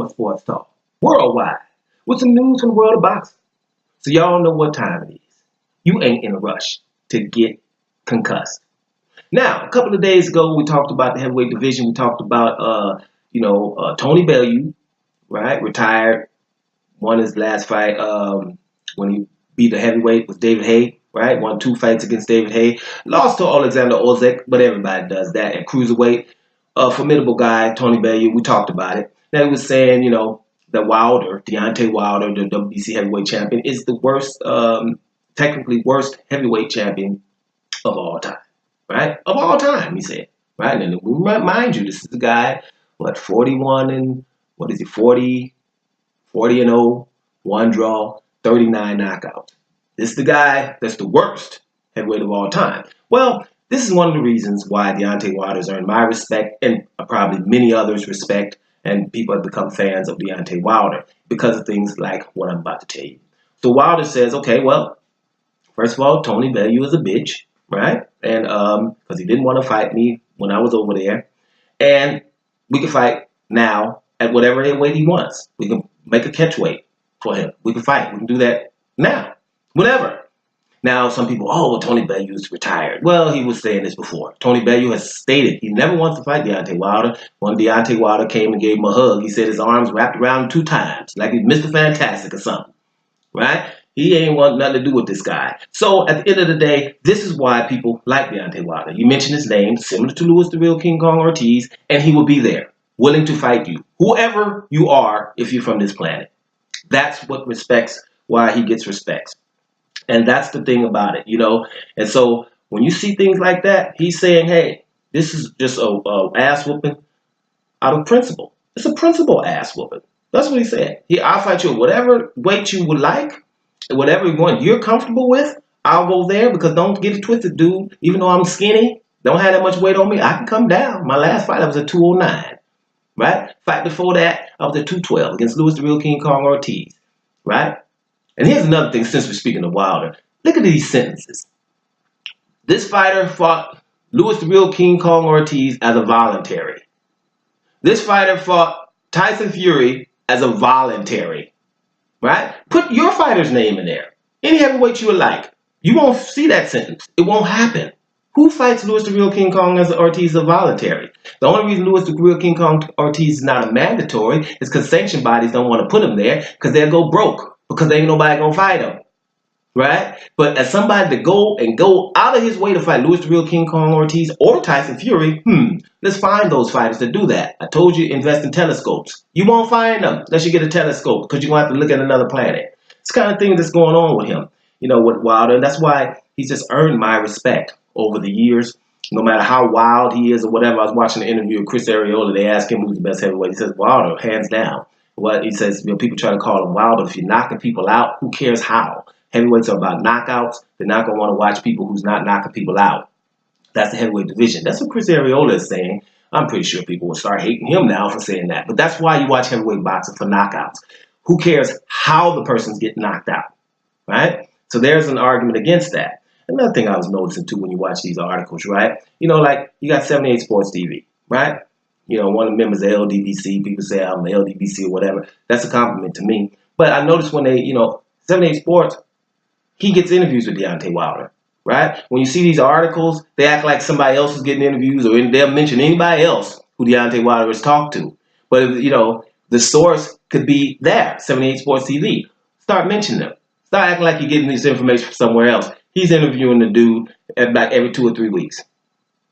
Sports Talk, worldwide, with some news from the world of boxing. So y'all know what time it is. You ain't in a rush to get concussed. Now, a couple of days ago, we talked about the heavyweight division. We talked about, Tony Bellew, right? Retired, won his last fight when he beat the heavyweight with David Haye, right? Won 2 fights against David Haye. Lost to Alexander Usyk, but everybody does that. And cruiserweight, a formidable guy, Tony Bellew. We talked about it. Now he was saying, that Wilder, Deontay Wilder, the WBC heavyweight champion, is the worst, technically worst heavyweight champion of all time, right? Of all time, he said, right? And mind you, this is the guy, 41 and, 40 and 0, 1 draw, 39 knockouts. This is the guy that's the worst heavyweight of all time. Well, this is one of the reasons why Deontay Wilder's earned my respect and probably many others' respect, and people have become fans of Deontay Wilder because of things like what I'm about to tell you. So Wilder says, okay, well, first of all, Tony Bellew is a bitch, right? And because he didn't want to fight me when I was over there. And we can fight now at whatever weight he wants. We can make a catch weight for him. We can fight. We can do that now, whenever. Now, some people, oh, well, Tony Bellew is retired. Well, he was saying this before. Tony Bellew has stated he never wants to fight Deontay Wilder. When Deontay Wilder came and gave him a hug, he said his arms wrapped around him 2 times, like he's Mr. Fantastic or something, right? He ain't want nothing to do with this guy. So at the end of the day, this is why people like Deontay Wilder. You mention his name, similar to Louis the Real King Kong Ortiz, and he will be there, willing to fight you, whoever you are, if you're from this planet. That's what respects, why he gets respects. And that's the thing about it, And so when you see things like that, he's saying, hey, this is just a ass whooping out of principle. It's a principle ass whooping. That's what he said. I'll fight you at whatever weight you would like, whatever you're comfortable with. I'll go there, because don't get it twisted, dude. Even though I'm skinny, don't have that much weight on me, I can come down. My last fight, I was at 209, right? Fight before that, I was at 212 against Louis the Real King Kong Ortiz, right? And here's another thing, since we're speaking of Wilder. Look at these sentences. This fighter fought Louis the Real King Kong Ortiz as a voluntary. This fighter fought Tyson Fury as a voluntary. Right? Put your fighter's name in there. Any heavyweight you would like. You won't see that sentence. It won't happen. Who fights Louis the Real King Kong as Ortiz as a voluntary? The only reason Louis the Real King Kong Ortiz is not a mandatory is because sanction bodies don't want to put him there, because they'll go broke. Because there ain't nobody going to fight him, right? But as somebody to go out of his way to fight Louis the Real King Kong Ortiz or Tyson Fury, let's find those fighters to do that. I told you, invest in telescopes. You won't find them unless you get a telescope, because you're going to have to look at another planet. It's the kind of thing that's going on with him, with Wilder. And that's why he's just earned my respect over the years. No matter how wild he is or whatever. I was watching an interview with Chris Arreola. They asked him who's the best heavyweight. He says, Wilder, hands down. What he says, people try to call him wild, but if you're knocking people out, who cares how? Heavyweights are about knockouts. They're not going to want to watch people who's not knocking people out. That's the heavyweight division. That's what Chris Arreola is saying. I'm pretty sure people will start hating him now for saying that. But that's why you watch heavyweight boxing, for knockouts. Who cares how the person's getting knocked out, right? So there's an argument against that. Another thing I was noticing, too, when you watch these articles, right? Like you got 78 Sports TV, right? One of the members of LDBC, people say I'm LDBC or whatever. That's a compliment to me. But I noticed when they, 78 Sports, he gets interviews with Deontay Wilder, right? When you see these articles, they act like somebody else is getting interviews, or they'll mention anybody else who Deontay Wilder has talked to. But, the source could be there, 78 Sports TV. Start mentioning them. Start acting like you're getting this information from somewhere else. He's interviewing the dude about every 2 or 3 weeks.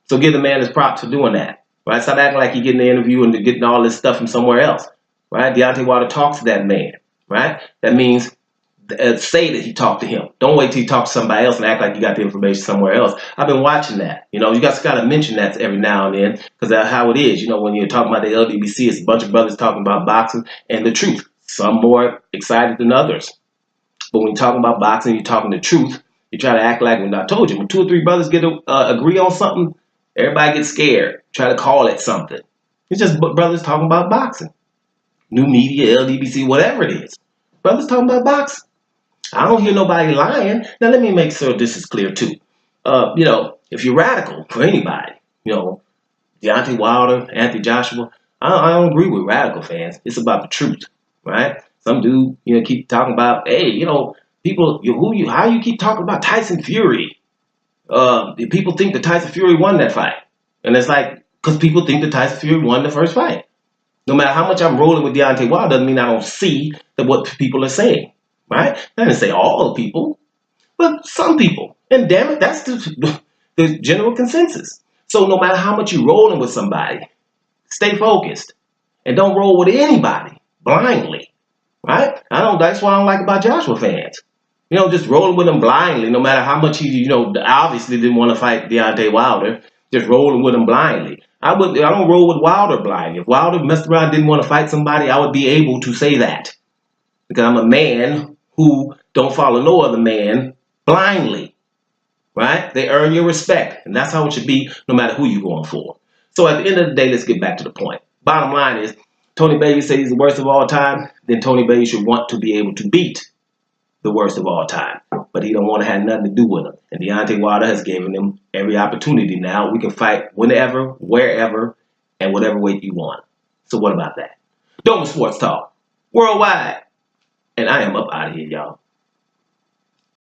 So give the man his props for doing that. Right? Stop acting like you're getting the interview and getting all this stuff from somewhere else. Right? Deontay Wilder talks to that man. Right? That means say that he talked to him. Don't wait till you talk to somebody else and act like you got the information somewhere else. I've been watching that. You guys got to mention that every now and then, because that's how it is. When you're talking about the LDBC, it's a bunch of brothers talking about boxing and the truth. Some more excited than others. But when you're talking about boxing, you're talking the truth. You try to act like, when I told you, when 2 or 3 brothers get agree on something, everybody gets scared. Try to call it something. It's just brothers talking about boxing. New media, LDBC, whatever it is. Brothers talking about boxing. I don't hear nobody lying. Now, let me make sure this is clear, too. If you're radical for anybody, Deontay Wilder, Anthony Joshua, I don't agree with radical fans. It's about the truth, right? Some dude, keep talking about, hey, people, how you keep talking about Tyson Fury? People think that Tyson Fury won that fight. And it's like, because people think that Tyson Fury won the first fight. No matter how much I'm rolling with Deontay Wilder, doesn't mean I don't see what people are saying, right? I didn't say all the people, but some people. And damn it, that's the general consensus. So no matter how much you're rolling with somebody, stay focused. And don't roll with anybody blindly, right? That's what I don't like about Joshua fans. Just rolling with them blindly, no matter how much he, obviously didn't want to fight Deontay Wilder, just rolling with him blindly. I don't roll with Wilder blindly. If Wilder messed around and didn't want to fight somebody, I would be able to say that. Because I'm a man who don't follow no other man blindly, right? They earn your respect, and that's how it should be no matter who you're going for. So at the end of the day, let's get back to the point. Bottom line is, Tony Bellew says he's the worst of all time, then Tony Bellew should want to be able to beat the worst of all time. But he don't want to have nothing to do with him. And Deontay Wilder has given him every opportunity now. We can fight whenever, wherever, and whatever weight you want. So what about that? Doma Sports Talk, worldwide. And I am up out of here, y'all.